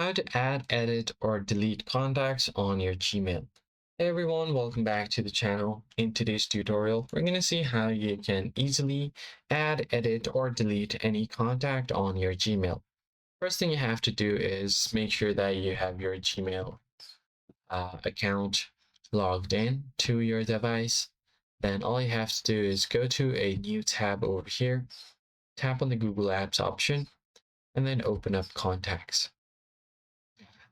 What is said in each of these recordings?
How to add, edit, or delete contacts on your Gmail. Hey everyone, welcome back to the channel. In today's tutorial, we're going to see how you can easily add, edit, or delete any contact on your Gmail. First thing you have to do is make sure that you have your Gmail account logged in to your device. Then all you have to do is go to a new tab over here, tap on the Google Apps option, and then open up Contacts.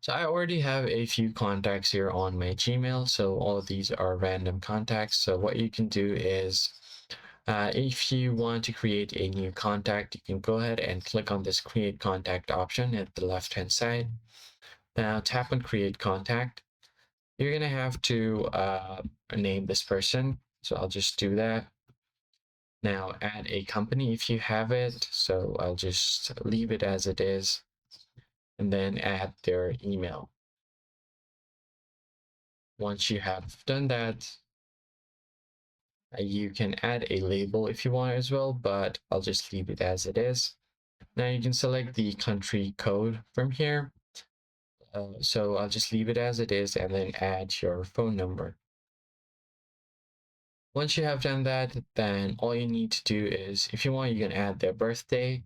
So I already have a few contacts here on my Gmail. So all of these are random contacts. So what you can do is if you want to create a new contact, you can go ahead and click on this create contact option at the left hand side. Now tap on create contact. You're going to have to name this person. So I'll just do that. Now add a company if you have it. So I'll just leave it as it is and then add their email. Once you have done that, you can add a label if you want as well, but I'll just leave it as it is. Now you can select the country code from here. So I'll just leave it as it is and then add your phone number. Once you have done that, then all you need to do is, if you want, you can add their birthday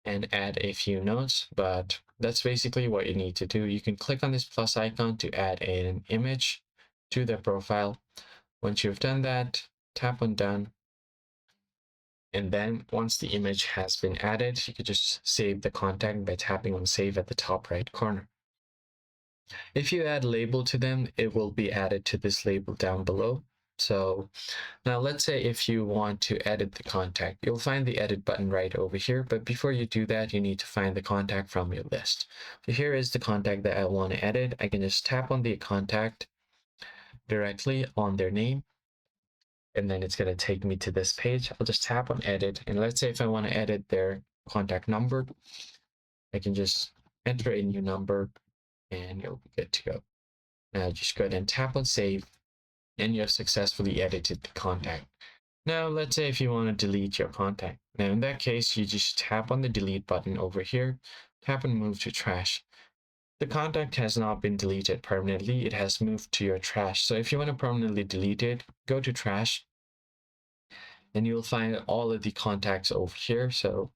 and add a few notes, but that's basically what you need to do. You can click on this plus icon to add an image to their profile. Once you've done that, tap on done. And then once the image has been added, you could just save the contact by tapping on save at the top right corner. If you add label to them, it will be added to this label down below. So now let's say if you want to edit the contact, you'll find the edit button right over here. But before you do that, you need to find the contact from your list. So here is the contact that I want to edit. I can just tap on the contact directly on their name, and then it's going to take me to this page. I'll just tap on edit, and let's say if I want to edit their contact number, I can just enter a new number and you'll be good to go. Now just go ahead and tap on save, and you have successfully edited the contact. Now let's say if you want to delete your contact. Now in that case, you just tap on the delete button over here, tap and move to trash. The contact has not been deleted permanently, it has moved to your trash. So if you want to permanently delete it, go to trash, and you'll find all of the contacts over here. So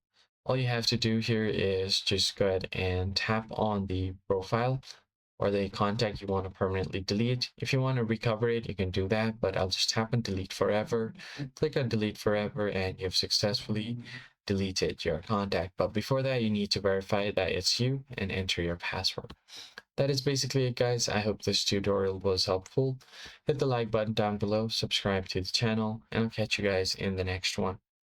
all you have to do here is just go ahead and tap on the profile or the contact you want to permanently delete. If you want to recover it, you can do that, but I'll just tap on delete forever, click on delete forever, and you've successfully deleted your contact. But before that, you need to verify that it's you and enter your password. That is basically it, guys. I hope this tutorial was helpful. Hit the like button down below, subscribe to the channel, and I'll catch you guys in the next one.